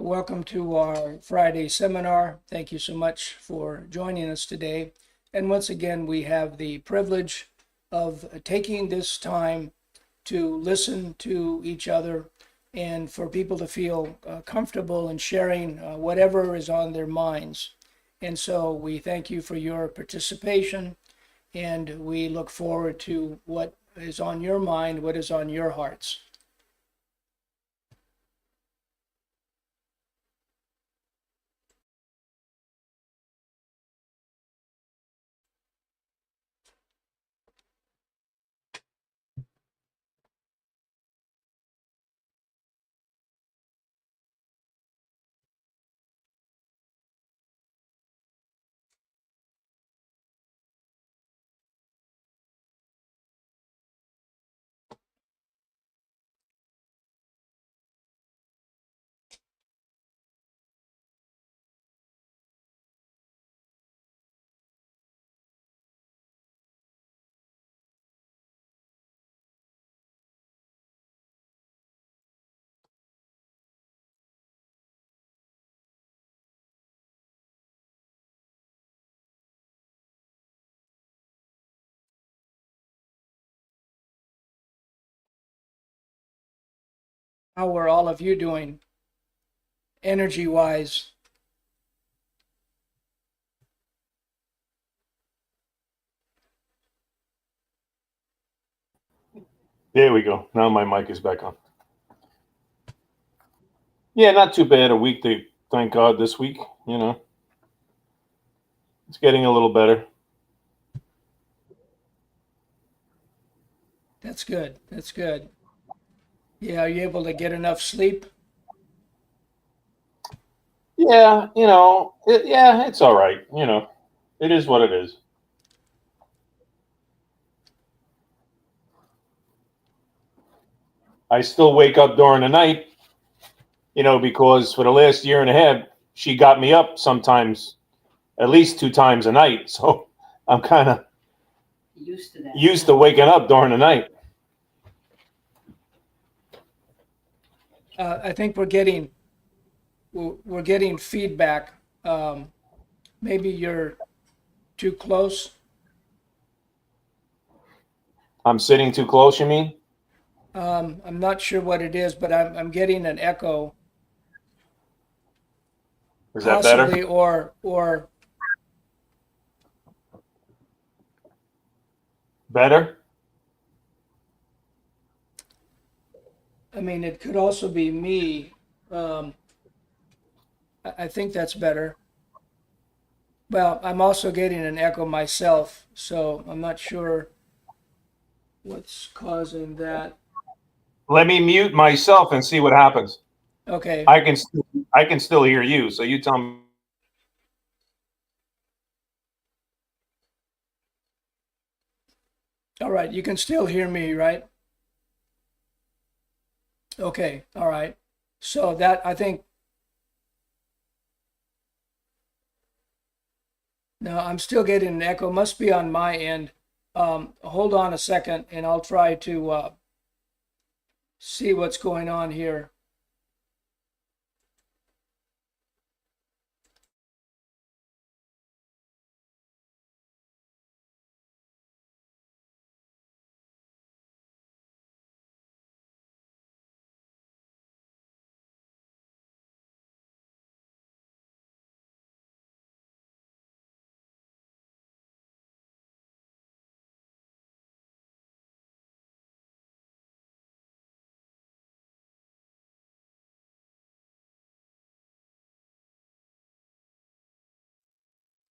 welcome to our Friday seminar. Thank you so much for joining us today. And once again, we have the privilege of taking this time to listen to each other and for people to feel comfortable in sharing whatever is on their minds. And so we thank you for your participation, and we look forward to what is on your mind, what is on your hearts. How are all of you doing energy-wise? There we go. Now my mic is back on. Yeah, not too bad. A week, thank God, this week. It's getting a little better. That's good. That's good. Yeah, are you able to get enough sleep? Yeah, it's all right. It is what it is. I still wake up during the night, because for the last year and a half, she got me up sometimes, at least 2 times a night. So I'm kind of used to waking up during the night. I think we're getting feedback. Maybe you're too close. I'm sitting too close, you mean? I'm not sure what it is, but I'm getting an echo, Is that better? possibly, or Better? I mean, it could also be me. Um, I think that's better. Well, I'm also getting an echo myself, so I'm not sure what's causing that. Let me mute myself and see what happens. Okay. I can I can still hear you, so you tell me. All right. You can still hear me, right? Okay. All right. So that, I think, no, I'm still getting an echo. Must be on my end. Hold on a second, and I'll try to see what's going on here.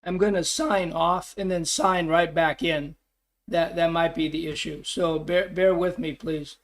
I'm going to sign off and then sign right back in. That might be the issue. So bear with me, please.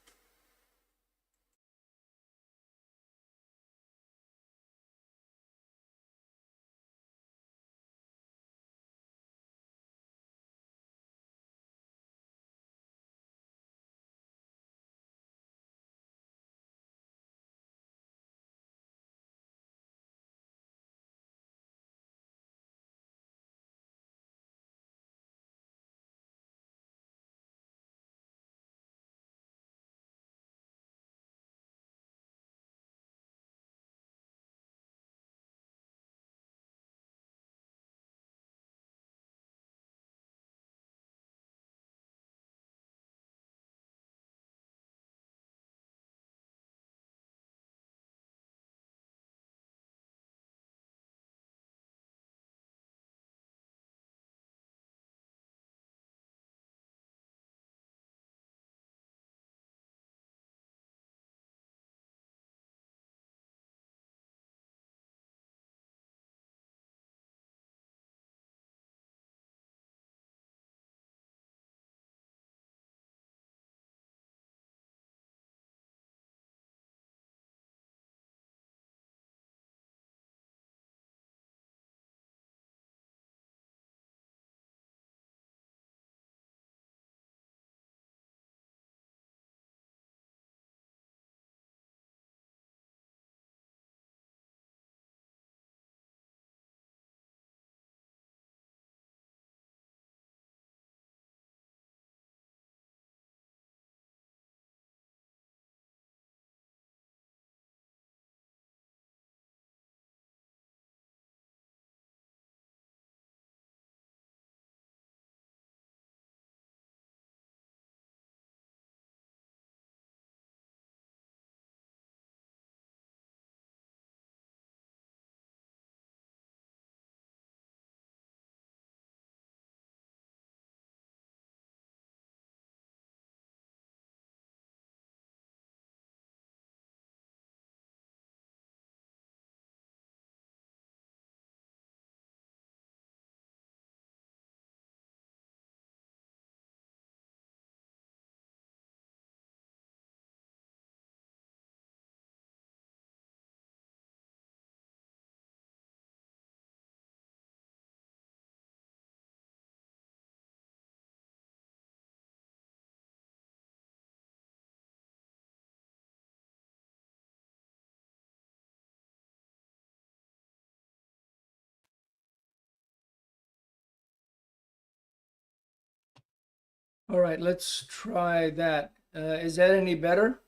All right, let's try that. Is that any better?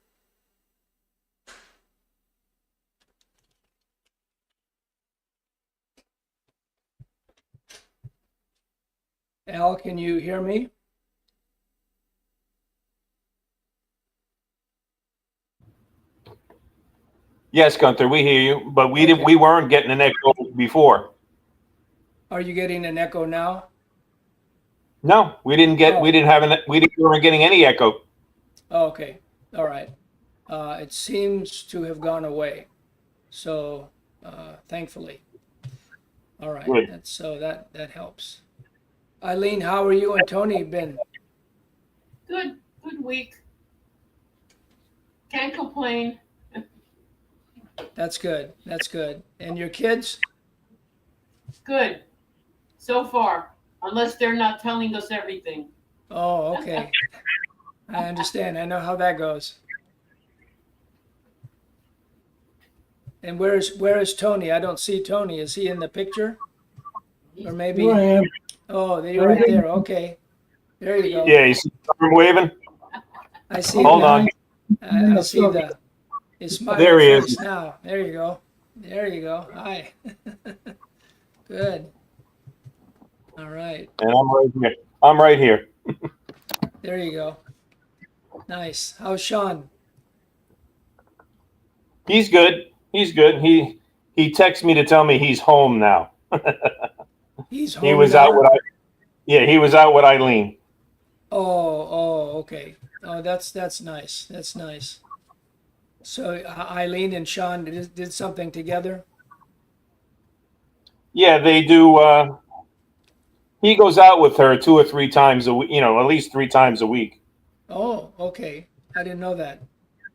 Al, can you hear me? Yes, Gunther, we hear you, but Okay. we weren't getting an echo before. Are you getting an echo now? No, we didn't get, we Oh, didn't have an, we weren't getting any echo. okay. All right. It seems to have gone away. So, thankfully. All right. Good. That helps. Eileen, how are you and Tony been? Good, good week. Can't complain. That's good. That's good. And your kids? Good so far, unless they're not telling us everything. Oh, okay. I understand. I know how that goes. And where is Tony? I don't see Tony. Is he in the picture? Or maybe, Here I am. oh, you're right there. Okay. There you go. Yeah, you see the arm waving? I see Hold now. on. I see his smiling There he face is. now. There you go. There you go. Hi. Good. All right. And I'm right here. I'm right here. There you go. Nice. How's Sean? He's good. He's good. He texts me to tell me he's home now. He's He home was now? out with yeah, he was out with Eileen. Oh, okay. Oh, that's nice. That's nice. So Eileen and Sean did something together? Yeah, they do. He goes out with her 2 or 3 times a week. You know, at least 3 times a week. Oh, okay. I didn't know that.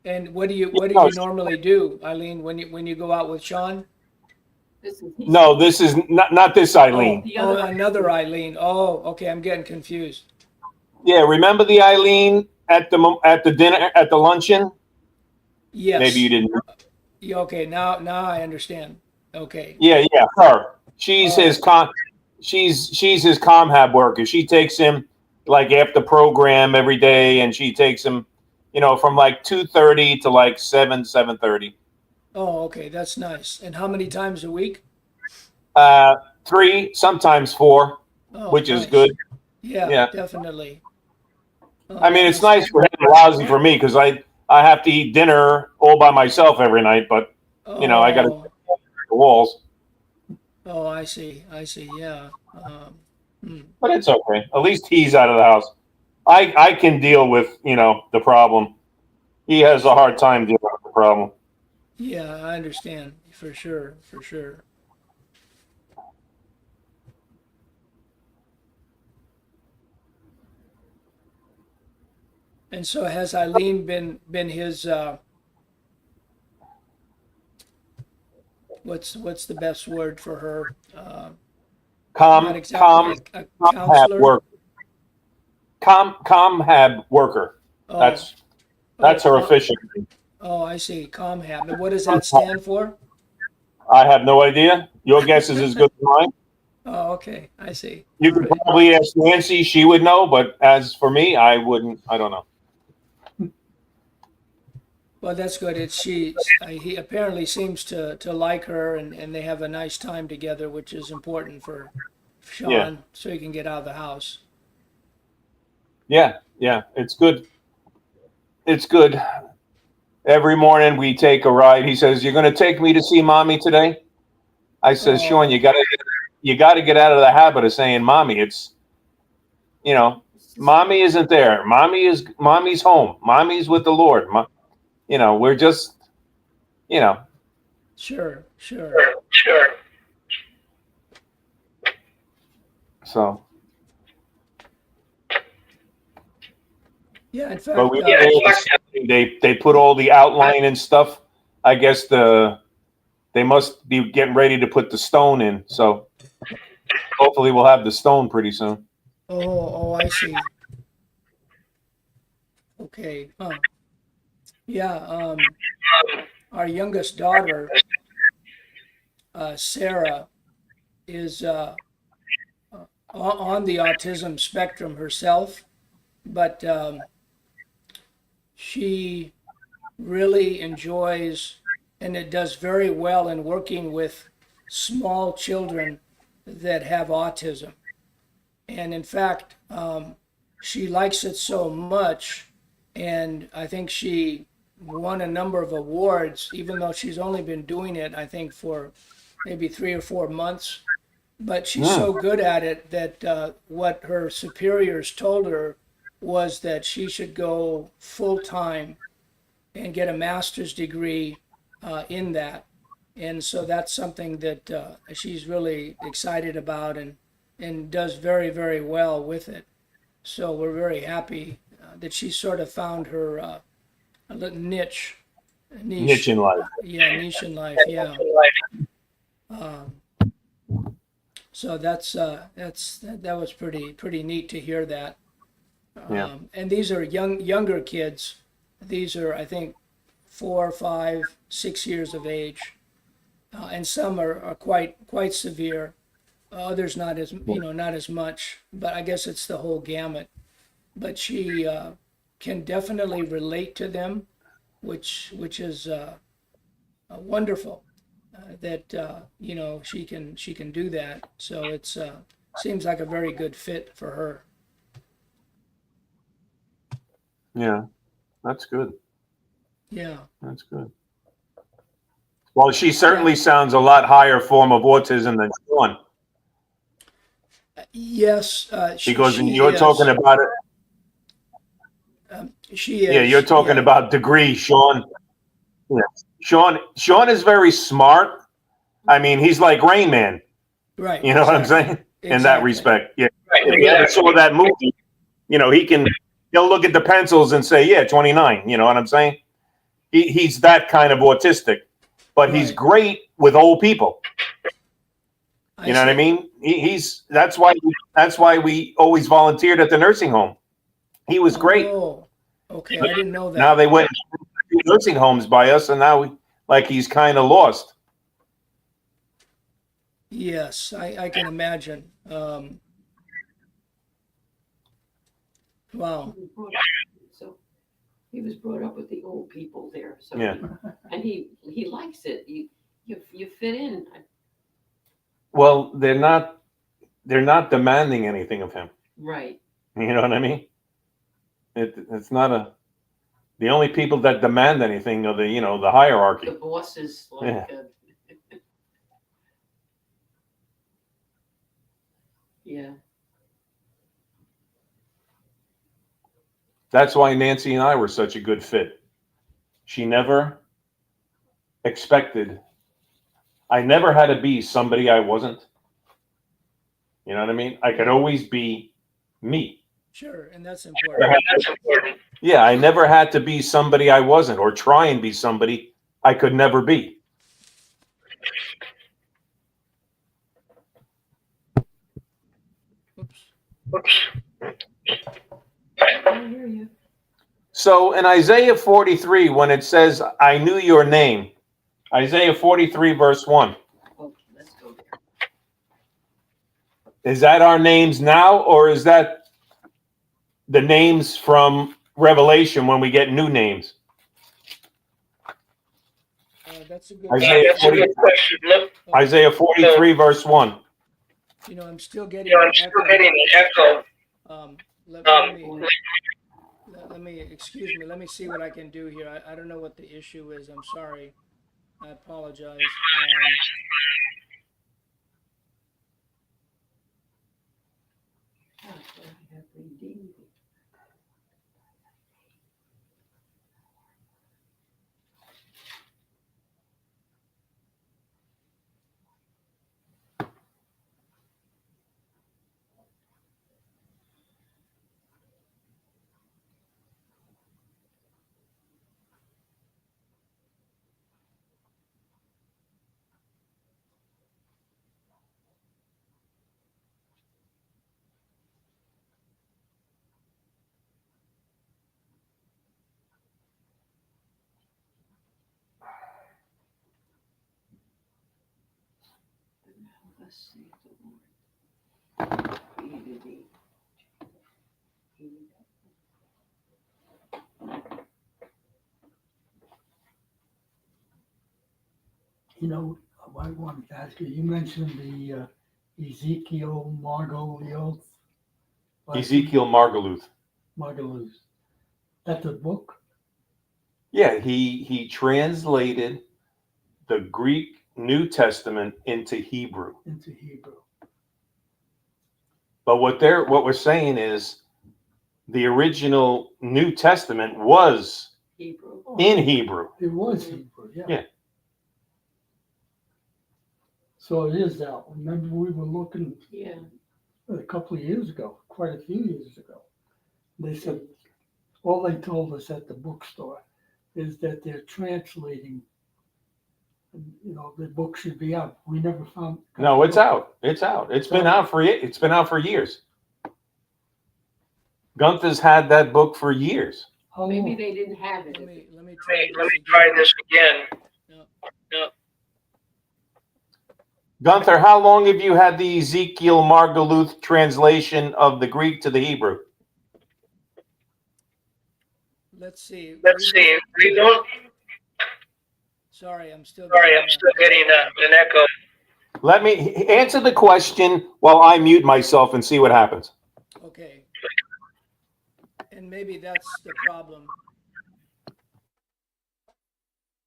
And what do you No, normally do, Eileen, when you go out with Sean? no, this is not this Eileen. The Oh, other another Eileen. Oh, okay. I'm getting confused. Yeah, remember the Eileen at the dinner at the luncheon? Maybe you Yes. didn't. Yeah, okay. Now I understand. Okay. Yeah, yeah, her. She's Oh, his she's his comhab worker. She takes him like after program every day, and she takes him, you know, from like 2:30 to like 7:30. oh, okay. That's nice. And how many times a week? 3, sometimes 4, Oh, which is nice. good. Yeah, Yeah, definitely. Oh, I that mean it's must. nice for him, lousy for me because I have to eat dinner all by myself every night, but you know I got to Oh, the walls. oh, I see. I see. Yeah. Hmm. But it's okay. At least he's out of the house. I can deal with the problem. He has a hard time dealing with the problem. Yeah, I understand for sure. For sure. And so has Eileen been his what's the best word for her? Not Com exactly com a comhab counselor. work comhab worker. Oh, That's oh, her official name. oh, I see. ComHab. And what does that stand for? I have no idea. Your guess is as good as mine. Oh, okay. I see. You All could right. probably ask Nancy; she would know. But as for me, I wouldn't. I don't know. Well, that's good. He apparently seems to like her, and they have a nice time together, which is important for Yeah, Sean, so he can get out of the house. yeah, yeah. It's good. It's good. Every morning we take a ride. He says, "You're going to take me to see mommy today?" I says, "Sean, Oh, you got to get out of the habit of saying mommy. It's mommy isn't there. Mommy's home. Mommy's with the Lord. We're just you know sure, sure. so." Yeah. In But fact, we they put all the outline and stuff. I guess they must be getting ready to put the stone in. So hopefully we'll have the stone pretty soon. oh, I see. Okay. Huh. Yeah. Our youngest daughter, Sarah, is on the autism spectrum herself. but she really enjoys and it does very well in working with small children that have autism. And in fact, she likes it so much, and I think she won a number of awards, even though she's only been doing it, I think, for maybe 3 or 4 months. But she's Hmm. so good at it that what her superiors told her was that she should go full time and get a master's degree in that. And so that's something that she's really excited about and does very, very well with it. So we're very happy that she sort of found her a little Niche niche, in life. yeah, niche in life, yeah. Um, so that was pretty neat to hear that. Yeah. And these are younger kids. These are, I think, 4, 5, 6 years of age, and some are quite severe. Others not as not as much. But I guess it's the whole gamut. But she can definitely relate to them, which is wonderful. That she can do that. So it's seems like a very good fit for her. Yeah. That's good. Yeah. That's good. Well, she Yeah. certainly sounds a lot higher form of autism than Sean, Yes, because she you're talking is. about it. She Yeah, you're is. talking Yeah. about degree, Sean. Yeah. Sean is very smart. I mean, he's like Rain Man. Right. You know what I'm Exactly. saying? In that Exactly. respect. Yeah. If you ever saw that movie, he'll look at the pencils and say, yeah, 29. You know what I'm saying? He's that kind of autistic, but he's Right. great with old people. I You know what I see. mean? He's that's why we always volunteered at the nursing home. He was great. Oh, okay. I didn't know Now that. they went to nursing homes by us, and now he's kind of lost. Yes, I can imagine. He Wow. was brought up, so he was brought up with the old people there. So Yeah. and he likes it. You fit in. Well, they're not demanding anything of him. Right. You know what I mean? It's not a. The only people that demand anything are the The hierarchy. boss is like, Yeah. Yeah. That's why Nancy and I were such a good fit. She never expected. I never had to be somebody I wasn't. You know what I mean? I could always be me. Sure, and that's important. Yeah, I never had to be somebody I wasn't or try and be somebody I could never be. Oops. I hear you. So in Isaiah 43, when it says, I knew your name, Isaiah 43, verse 1, Okay, let's go there. is that our names now, or is that the names from Revelation when we get new names? That's a good Isaiah question. 40, Isaiah 43, verse 1. I'm still getting an echo. Let me Boy, excuse me. Let me see what I can do here. I don't know what the issue is. I'm sorry. I apologize. I have redeemed it. Thus saith the Lord. Created thee. You know, I wanted to ask you, you mentioned the Ezekiel Margoliouth. Ezekiel Margoliouth. Margoliouth. That's a book? Yeah, he translated the Greek New Testament into Hebrew. Into Hebrew. But what we're saying is the original New Testament was Hebrew. in Hebrew. It was Hebrew, yeah. Yeah. So it is out. Remember, we were looking Yeah. a couple of years ago, quite a few years ago. They said, all they told us at the bookstore is that they're translating, you know, the book should be out. We never found. No, it's out. It's out. It's been out for years. Gunther's had that book for years. How Maybe long? they didn't have it. Let me try this again. No. Gunther, how long have you had the Ezekiel Margoliouth translation of the Greek to the Hebrew? Let's see. We don't. Sorry, I'm still Getting an echo. Let me answer the question while I mute myself and see what happens. Okay. And maybe that's the problem.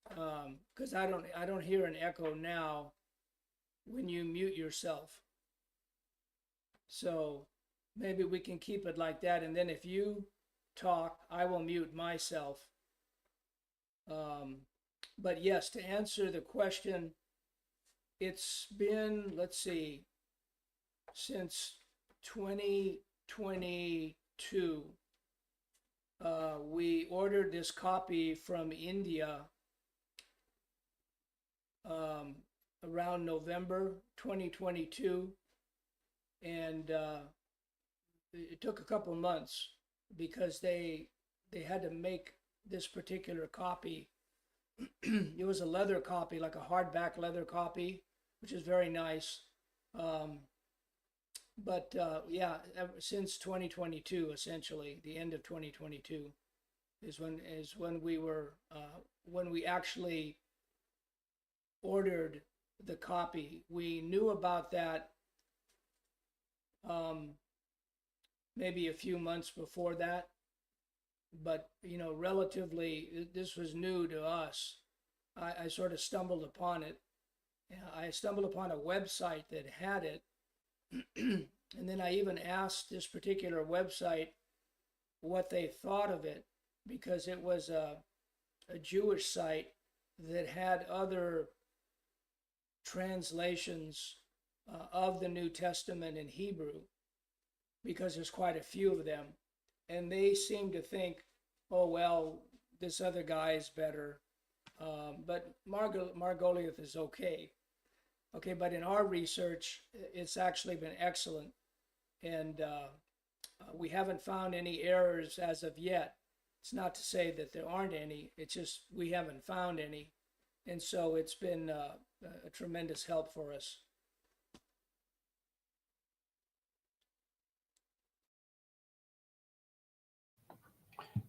Because I don't hear an echo now when you mute yourself. So maybe we can keep it like that, and then if you talk, I will mute myself. But yes, to answer the question, it's been, let's see, since 2022. We ordered this copy from India around November 2022, and it took a couple months because they had to make this particular copy. It was a leather copy, like a hardback leather copy, which is very nice. But yeah, since 2022, essentially, the end of 2022 is when we actually ordered the copy. We knew about that maybe a few months before that, but you know, relatively, this was new to us. I sort of stumbled upon it. I stumbled upon a website that had it. And then I even asked this particular website what they thought of it, because it was a Jewish site that had other translations of the New Testament in Hebrew, because there's quite a few of them. And they seem to think, oh, well, this other guy is better. But Margoliouth is okay. Okay, but in our research, it's actually been excellent. And we haven't found any errors as of yet. It's not to say that there aren't any, it's just we haven't found any. And so it's been a tremendous help for us.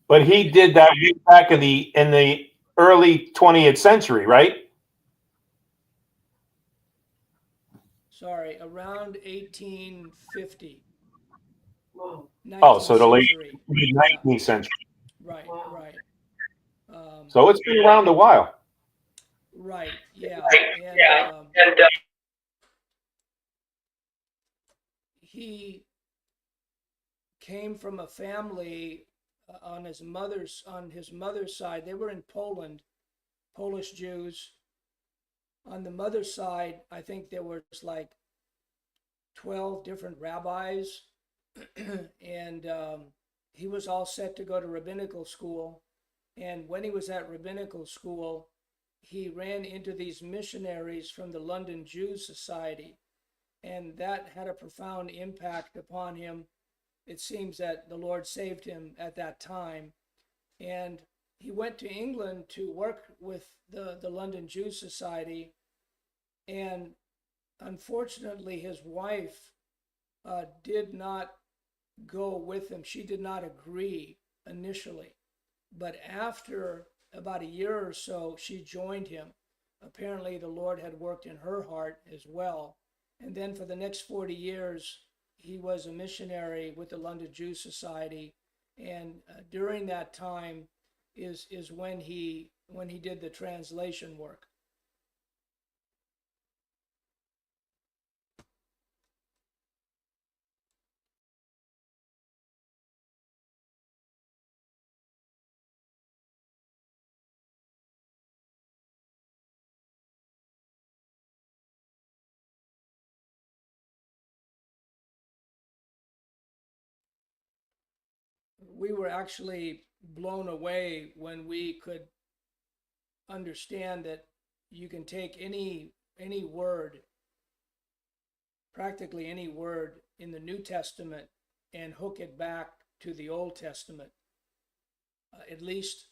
But he did that back in the early 20th century, right? Sorry, around 1850. Whoa. Oh, so the late century. 19th century. Right, Wow. right. So it's been around a while. Right, yeah. And He came from a family on his mother's side. They were in Poland, Polish Jews. On the mother's side, I think there was like 12 different rabbis, and he was all set to go to rabbinical school. And when he was at rabbinical school, he ran into these missionaries from the London Jews Society, and that had a profound impact upon him. It seems that the Lord saved him at that time, and he went to England to work with the London Jews Society, and unfortunately his wife did not go with him. She did not agree initially, but after about a year or so, she joined him. apparently the Lord had worked in her heart as well. And then for the next 40 years, he was a missionary with the London Jew Society. And during that time is when he did the translation work. We were actually blown away when we could understand that you can take any word, practically any word in the New Testament, and hook it back to the Old Testament, at least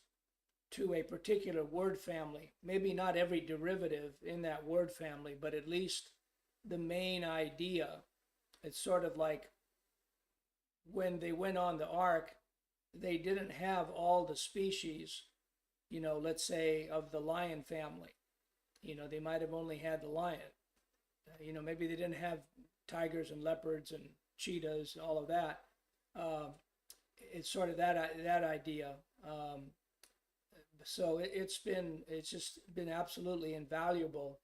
to a particular word family. Maybe not every derivative in that word family, but at least the main idea. It's sort of like when they went on the ark, they didn't have all the species, let's say of the lion family. They might have only had the lion. Maybe they didn't have tigers and leopards and cheetahs, all of that. It's sort of that idea. So it's just been absolutely invaluable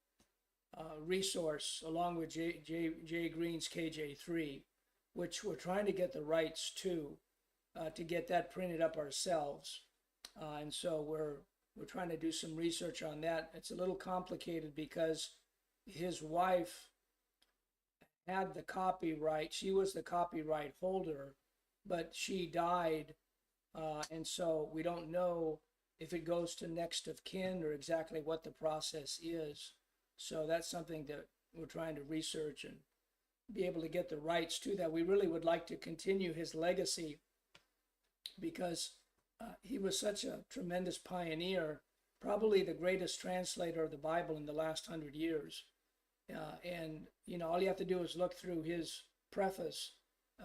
resource, along with Jay Green's KJ3, which we're trying to get the rights to get that printed up ourselves. And so we're trying to do some research on that. It's a little complicated because his wife had the copyright. She was the copyright holder, but she died. And so we don't know if it goes to next of kin or exactly what the process is. So that's something that we're trying to research and be able to get the rights to that. We really would like to continue his legacy because he was such a tremendous pioneer, probably the greatest translator of the Bible in the last 100 years. And all you have to do is look through his preface,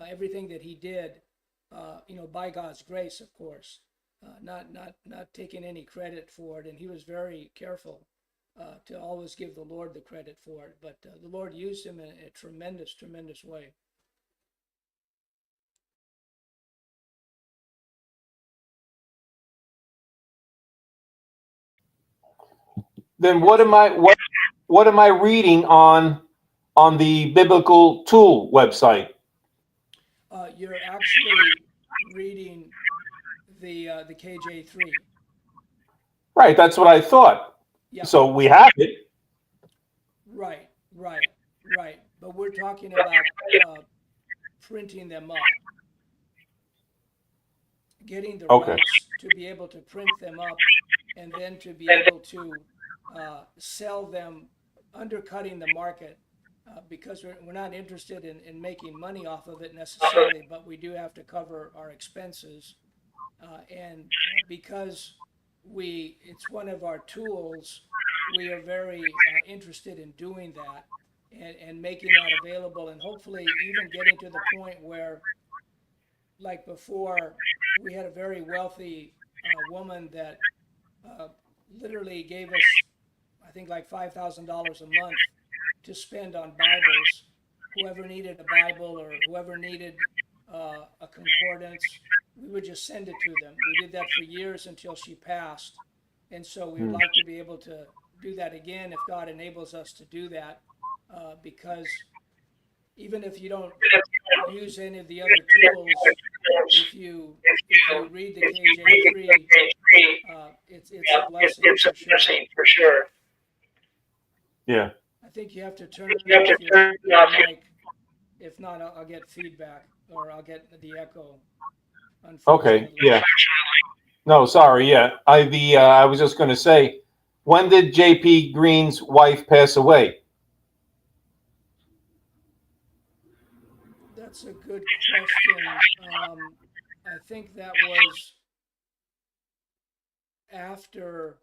everything that he did, by God's grace, of course, not taking any credit for it. And he was very careful to always give the Lord the credit for it. But the Lord used him in a tremendous, tremendous way. Then what am I reading on the Biblical Tool website? You're actually reading the KJ3. Right, that's what I thought. Yeah. So we have it. Right. But we're talking about printing them up, getting the Okay. rights to be able to print them up, and then to be able to sell them, undercutting the market, because we're not interested in making money off of it necessarily, but we do have to cover our expenses. And because it's one of our tools, we are very interested in doing that and making that available, and hopefully even getting to the point where, like before, we had a very wealthy woman that uh, literally gave us, I think, like $5,000 a month to spend on Bibles. Whoever needed a Bible or whoever needed a concordance, we would just send it to them. We did that for years until she passed. And so we would like to be able to do that again if God enables us to do that, because even if you don't use any of the other tools, if you read the KJ3, it's a blessing for sure. Yeah. I think you have to turn off your mic. If not, I'll get feedback or I'll get the echo. Okay. Unfortunately. Yeah. No, sorry. Yeah. I was just going to say, when did J.P. Green's wife pass away? That's a good question. I think that was after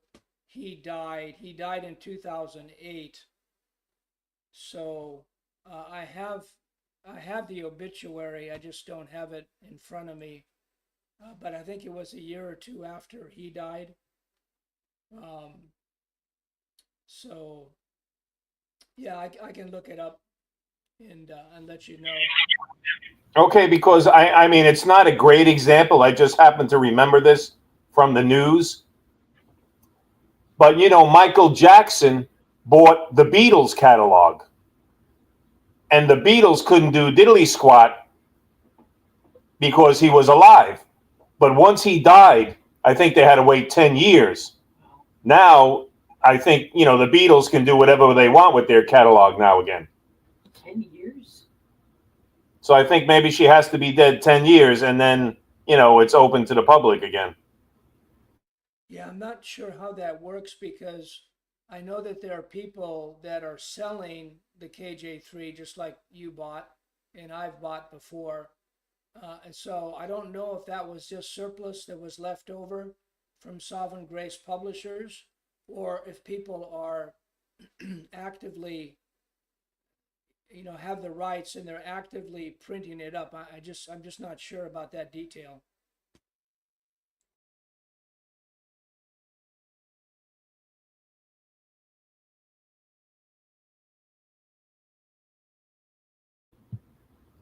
he died. He died in 2008. So I have the obituary. I just don't have it in front of me. But I think it was a year or two after he died. Um, So, yeah, I can look it up and let you know. Okay, because I mean, it's not a great example. I just happen to remember this from the news. But, Michael Jackson bought the Beatles catalog, and the Beatles couldn't do diddly squat because he was alive. But once he died, I think they had to wait 10 years. Now, I think, the Beatles can do whatever they want with their catalog now again. 10 years? So I think maybe she has to be dead 10 years and then, it's open to the public again. Yeah, I'm not sure how that works because I know that there are people that are selling the KJ3 just like you bought and I've bought before. And so I don't know if that was just surplus that was left over from Sovereign Grace Publishers or if people are actively, have the rights and they're actively printing it up. I'm just not sure about that detail.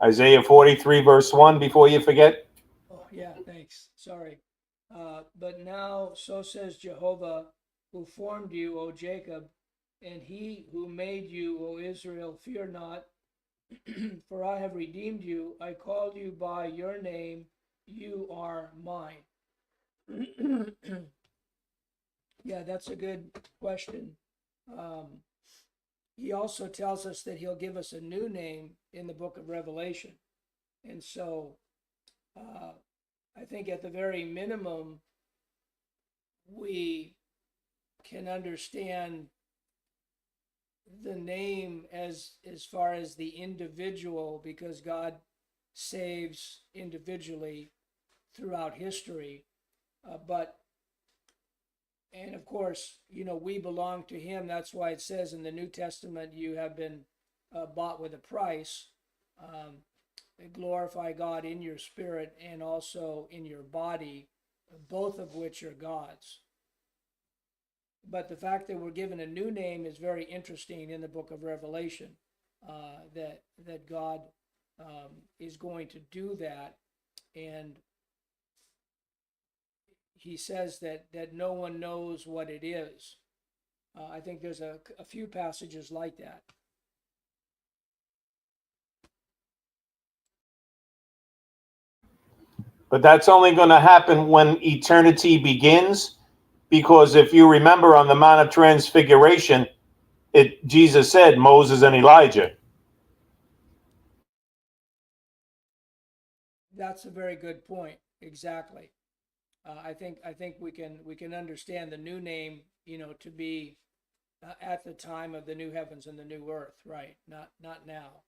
Isaiah 43, verse 1, before you forget. Oh, yeah, thanks. Sorry. But now, so says Jehovah, who formed you, O Jacob, and he who made you, O Israel, fear not, for I have redeemed you. I called you by your name. You are mine. Yeah, that's a good question. Um, he also tells us that he'll give us a new name in the book of Revelation. And so uh, I think at the very minimum, we can understand the name as far as the individual because God saves individually throughout history. But and of course, we belong to him. That's why it says in the New Testament, you have been bought with a price. Um, glorify God in your spirit and also in your body, both of which are God's. But the fact that we're given a new name is very interesting in the book of Revelation. That God is going to do that, and He says that no one knows what it is. I think there's a few passages like that. But that's only going to happen when eternity begins. Because if you remember on the Mount of Transfiguration, Jesus said Moses and Elijah. That's a very good point. Exactly. I think we can understand the new name, to be at the time of the new heavens and the new earth, right? Not now.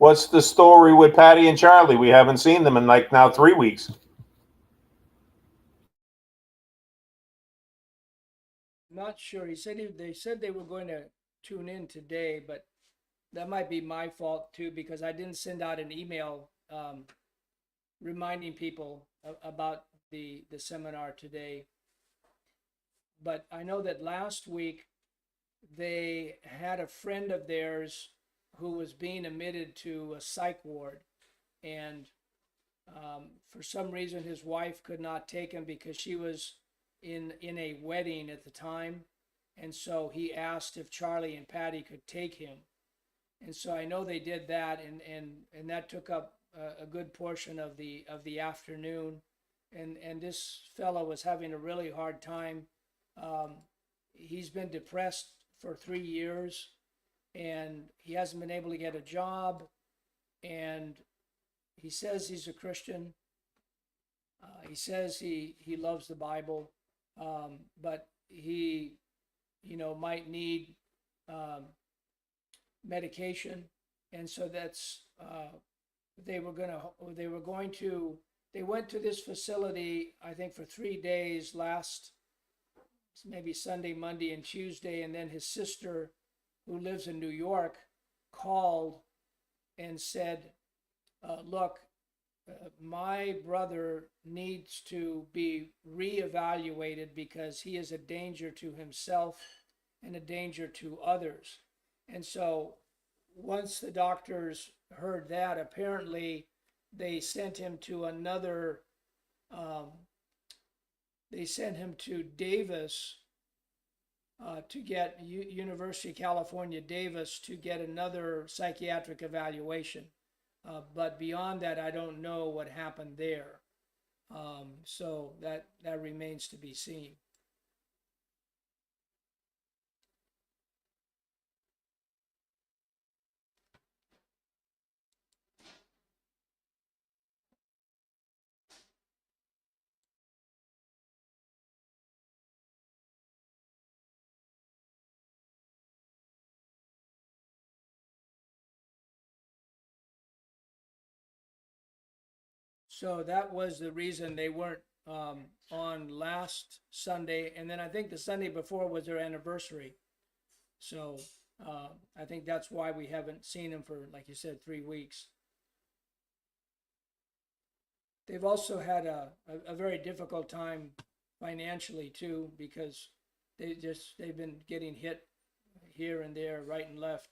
What's the story with Patty and Charlie? We haven't seen them in like now 3 weeks. Not sure. They said they were going to tune in today, but that might be my fault too because I didn't send out an email reminding people about the seminar today. But I know that last week they had a friend of theirs who was being admitted to a psych ward, and for some reason his wife could not take him because she was in a wedding at the time, and so he asked if Charlie and Patty could take him, and so I know they did that, and that took up a good portion of the afternoon, and this fellow was having a really hard time. Um, he's been depressed for 3 years, and he hasn't been able to get a job, and he says he's a Christian. He says he loves the Bible, but he, might need medication, and so that's they went to this facility, I think, for 3 days last, maybe Sunday, Monday, and Tuesday, and then his sister, who lives in New York, called and said, look, my brother needs to be reevaluated because he is a danger to himself and a danger to others. And so once the doctors heard that, apparently they sent him to they sent him to Davis, to get University of California, Davis, to get another psychiatric evaluation. But beyond that, I don't know what happened there. So that remains to be seen. So that was the reason they weren't on last Sunday, and then I think the Sunday before was their anniversary. So I think that's why we haven't seen them for, like you said, 3 weeks. They've also had a very difficult time financially too, because they've been getting hit here and there, right and left,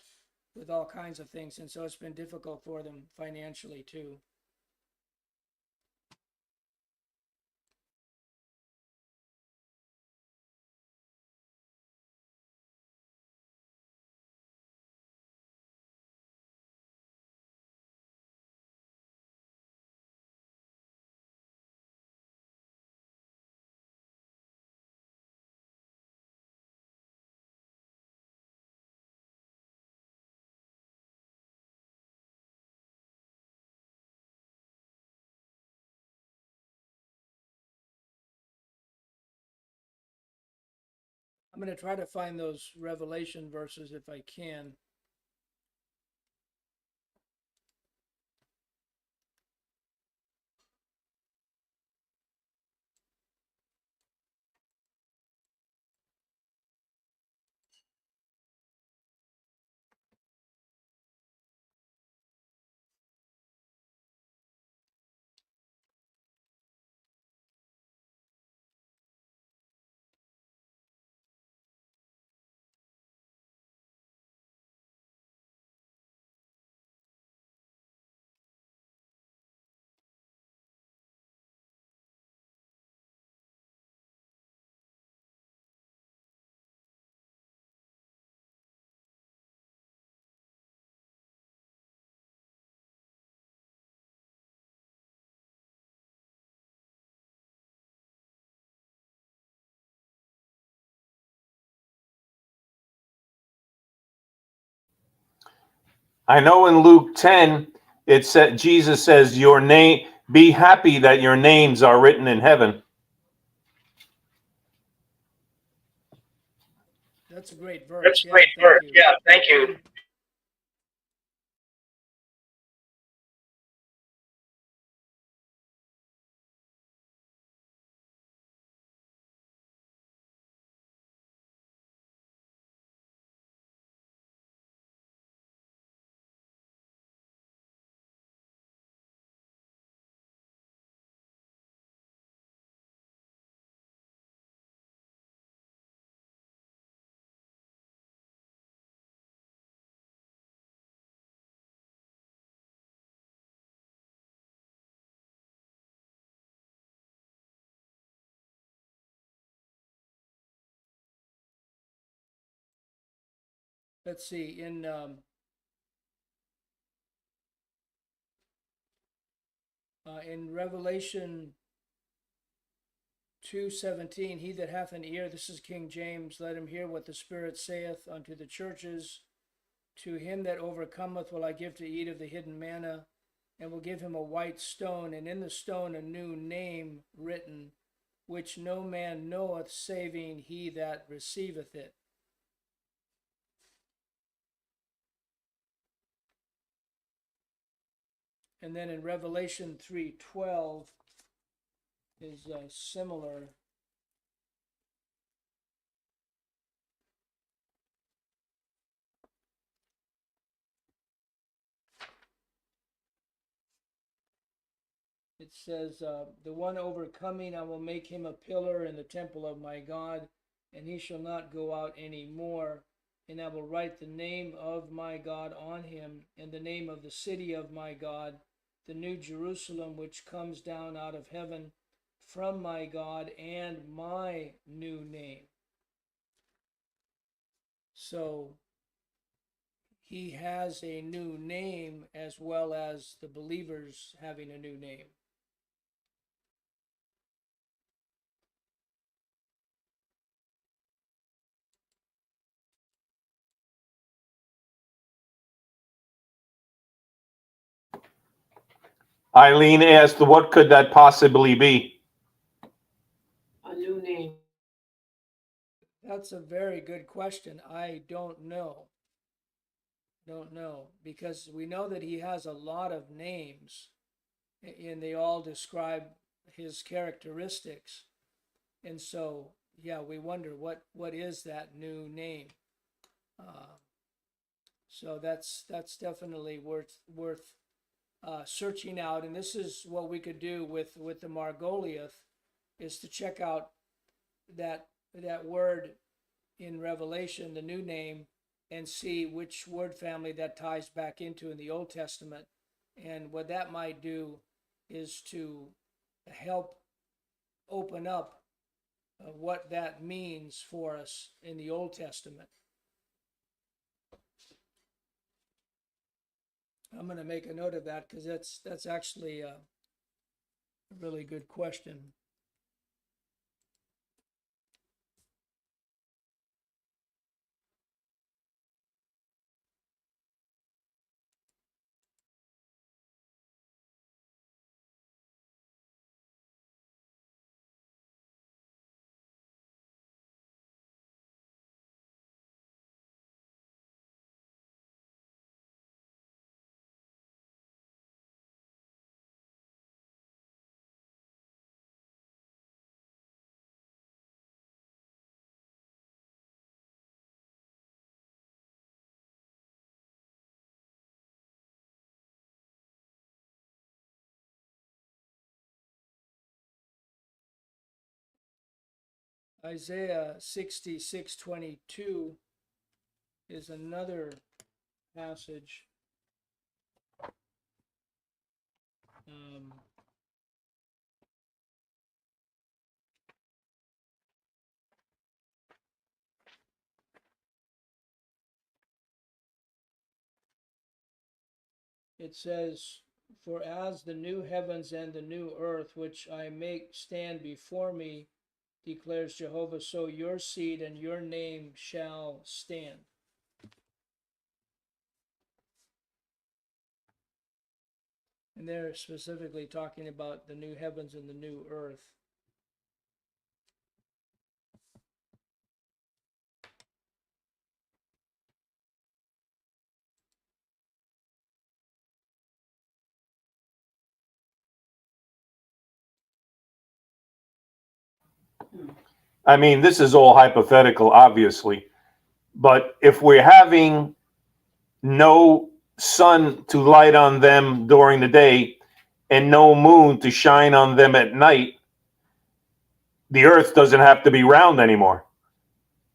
with all kinds of things, and so it's been difficult for them financially too. I'm going to try to find those Revelation verses if I can. I know in Luke 10, it said, Jesus says, your name, be happy that your names are written in heaven. That's a great verse. That's a Yeah, great thank verse. you. Yeah, thank you. Let's see, in Revelation 2:17, he that hath an ear, this is King James, let him hear what the Spirit saith unto the churches. To him that overcometh will I give to eat of the hidden manna, and will give him a white stone, and in the stone a new name written, which no man knoweth, saving he that receiveth it. And then in Revelation 3:12 is similar. It says, the one overcoming, I will make him a pillar in the temple of my God, and he shall not go out any more. And I will write the name of my God on him, and the name of the city of my God, the new Jerusalem, which comes down out of heaven from my God, and my new name. So he has a new name as well as the believers having a new name. Eileen asked, what could that possibly be? A new name. That's a very good question. I don't know. Because we know that he has a lot of names and they all describe his characteristics. And so, yeah, we wonder what is that new name. So that's definitely worth searching out. And this is what we could do with the Margoliouth, is to check out that word in Revelation, the new name, and see which word family that ties back into in the Old Testament. And what that might do is to help open up what that means for us in the Old Testament. I'm going to make a note of that because that's actually a really good question. Isaiah 66:22 is another passage. Um, it says, "For as the new heavens and the new earth, which I make stand before me, declares Jehovah, so your seed and your name shall stand." And they're specifically talking about the new heavens and the new earth. I mean, this is all hypothetical, obviously, but if we're having no sun to light on them during the day and no moon to shine on them at night, the earth doesn't have to be round anymore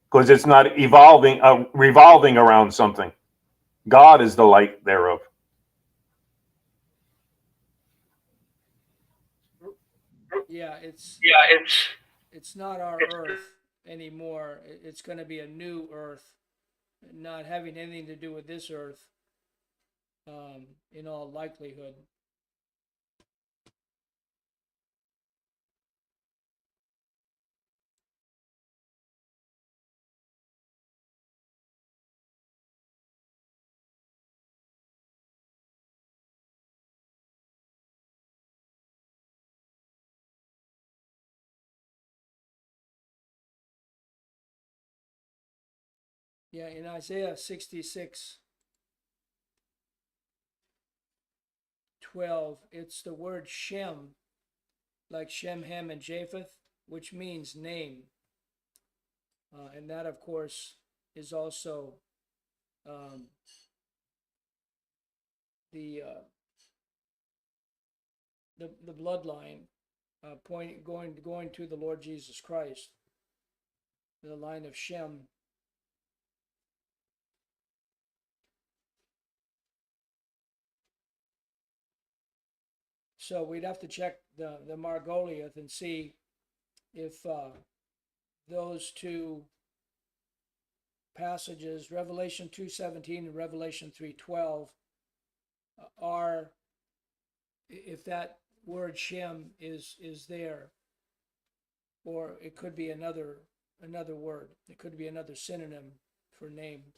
because it's not revolving around something. God is the light thereof. Yeah, Yeah, it's not our earth anymore. It's going to be a new earth, not having anything to do with this earth, in all likelihood. Yeah, in Isaiah 66:12, it's the word Shem, like Shem, Ham, and Japheth, which means name. And that, of course, is also um, the, uh, the bloodline going to the Lord Jesus Christ, the line of Shem. So we'd have to check the Margoliouth and see if those two passages, Revelation 2:17 and Revelation 3:12, are, if that word Shem is there, or it could be another word. It could be another synonym for name.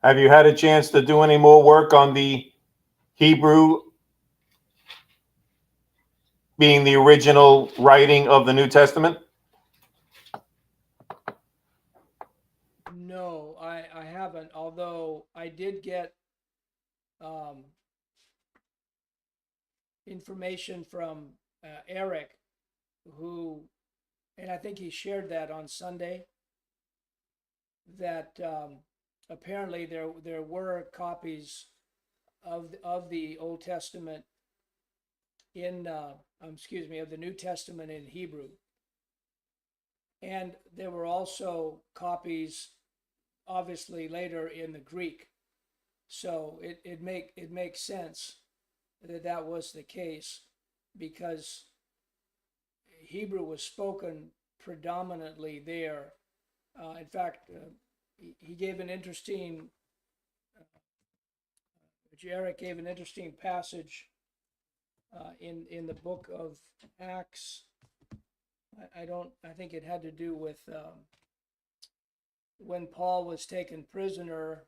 Have you had a chance to do any more work on the Hebrew being the original writing of the New Testament? No, I haven't, although I did get information from Eric, who, and I think he shared that on Sunday, that apparently there were copies of the Old Testament in of the New Testament in Hebrew, and there were also copies, obviously later, in the Greek. So it makes sense that that was the case, because Hebrew was spoken predominantly there. In fact, he gave an interesting, Jarek gave an interesting passage in the book of Acts. I think it had to do with when Paul was taken prisoner.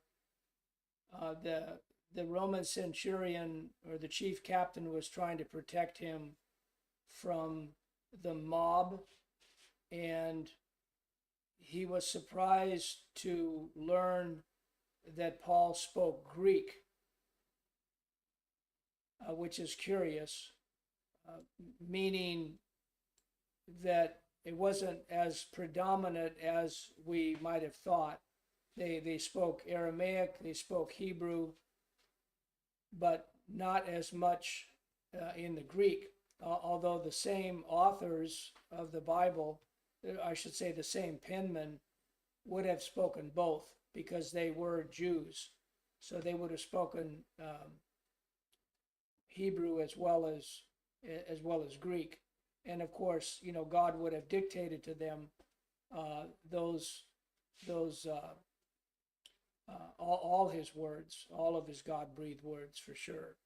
The Roman centurion, or the chief captain, was trying to protect him from the mob, and he was surprised to learn that Paul spoke Greek, which is curious, meaning that it wasn't as predominant as we might have thought. They spoke Aramaic, they spoke Hebrew, but not as much in the Greek, although the same authors of the Bible, I should say the same penmen, would have spoken both, because they were Jews. So they would have spoken Hebrew as well as Greek. And of course, God would have dictated to them those all his words, all of his God-breathed words, for sure.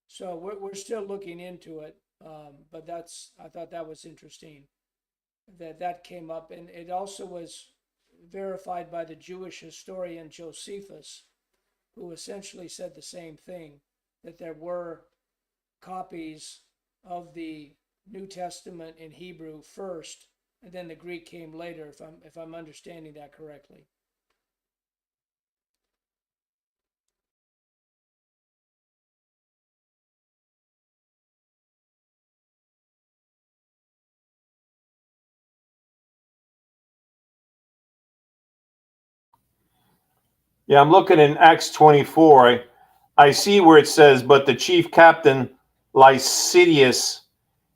So we're still looking into it, but I thought that was interesting that came up, and it also was verified by the Jewish historian Josephus, who essentially said the same thing, that there were copies of the New Testament in Hebrew first, and then the Greek came later, if I'm understanding that correctly. Yeah, I'm looking in Acts 24. I see where it says, but the chief captain Lycidius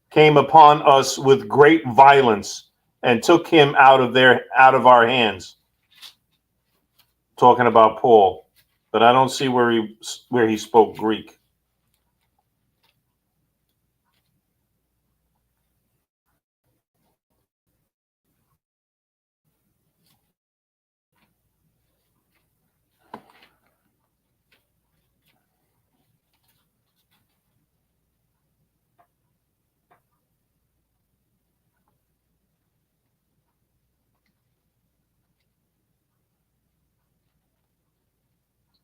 came upon us with great violence and took him out of our hands. Talking about Paul, but I don't see where he spoke Greek.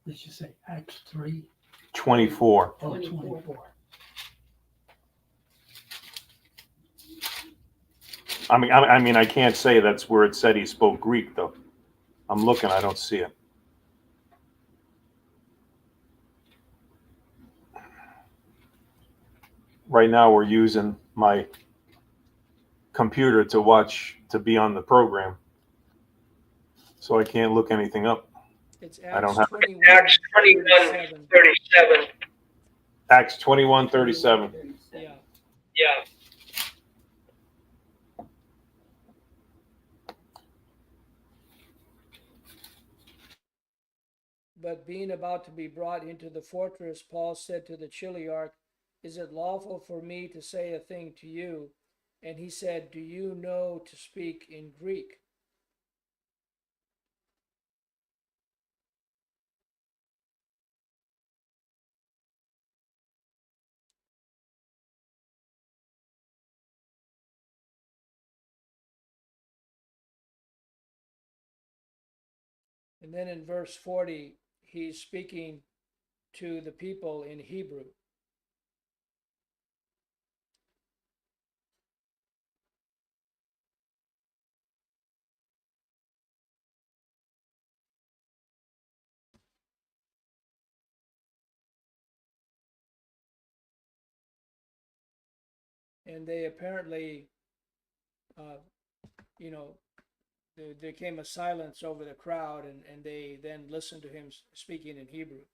Did you say Acts 3? 24. Oh, 24. 24. I mean, I can't say that's where it said he spoke Greek, though. I'm looking, I don't see it. Right now, we're using my computer to be on the program, so I can't look anything up. It's I don't Acts have 21, Acts 21, 37. 37. Acts 21:37. Yeah. Yeah. But being about to be brought into the fortress, Paul said to the chiliarch, "Is it lawful for me to say a thing to you?" And he said, "Do you know to speak in Greek?" And then in verse 40, he's speaking to the people in Hebrew. And they apparently, uh, you know, there came a silence over the crowd, and they then listened to him speaking in Hebrew.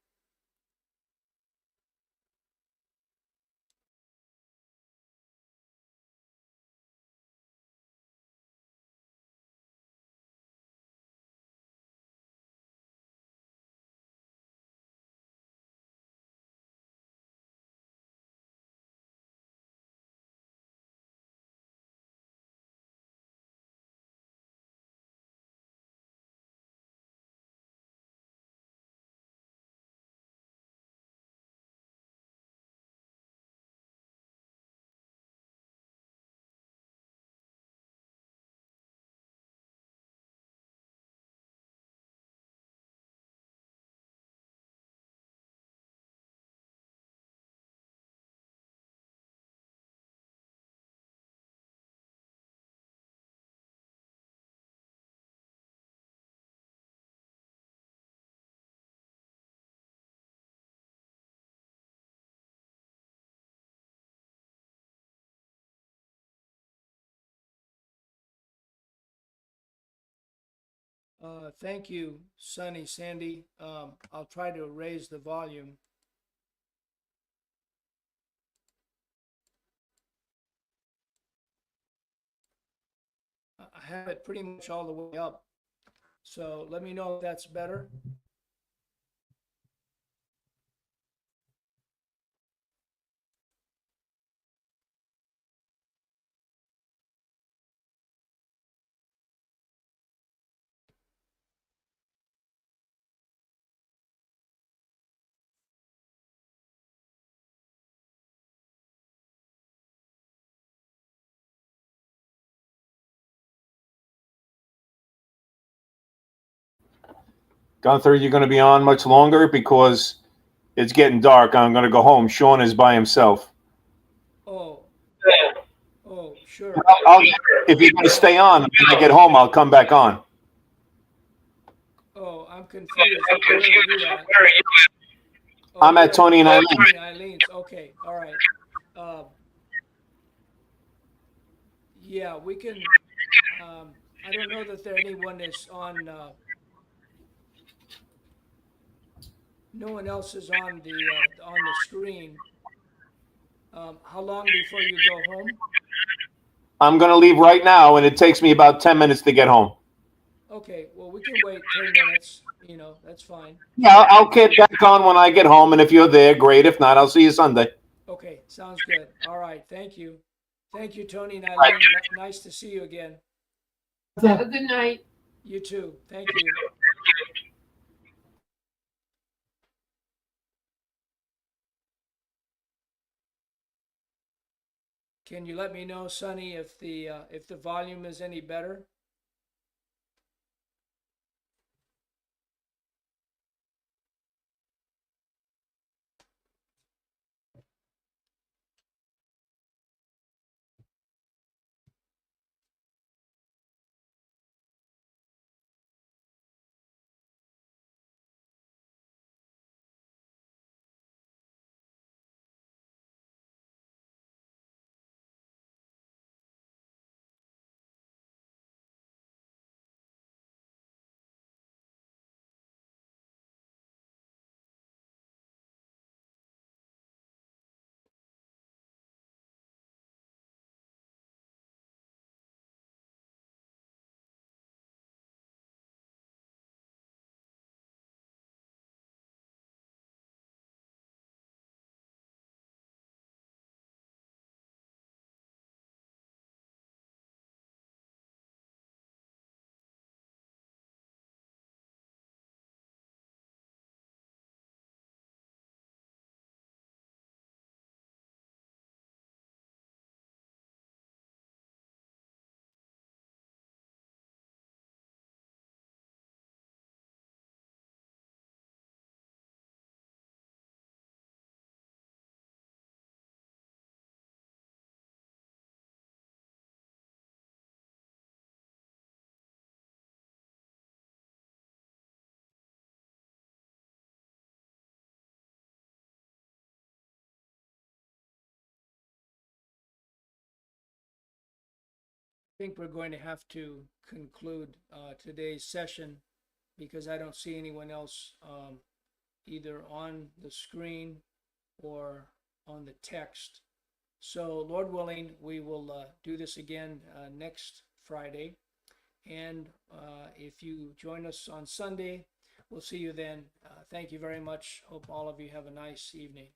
Thank you, Sunny, Sandy. I'll try to raise the volume. I have it pretty much all the way up. So let me know if that's better. Gunther, you're going to be on much longer because it's getting dark. I'm going to go home. Sean is by himself. Oh, Yeah. oh, sure. If you're going to stay on, when I get home, I'll come back on. Oh, I'm I'm confused. Where are confused. you at? Where are you? Oh, I'm you're at Tony and Eileen. Tony Eileen's. Okay, all right. Uh, yeah, we can. I don't know that there anyone is on. No one else is on the screen. How long before you go home? I'm going to leave right now, and it takes me about 10 minutes to get home. Okay, well, we can wait 10 minutes. That's fine. Yeah, I'll get back on when I get home, and if you're there, great. If not, I'll see you Sunday. Okay, sounds good. All right, thank you. Thank you, Tony and Eileen. Nice to see you again. Have a good night. You too. Thank you. Can you let me know, Sonny, if the volume is any better? I think we're going to have to conclude today's session because I don't see anyone else either on the screen or on the text. So, Lord willing, we will do this again next Friday. And if you join us on Sunday, we'll see you then. Thank you very much. Hope all of you have a nice evening.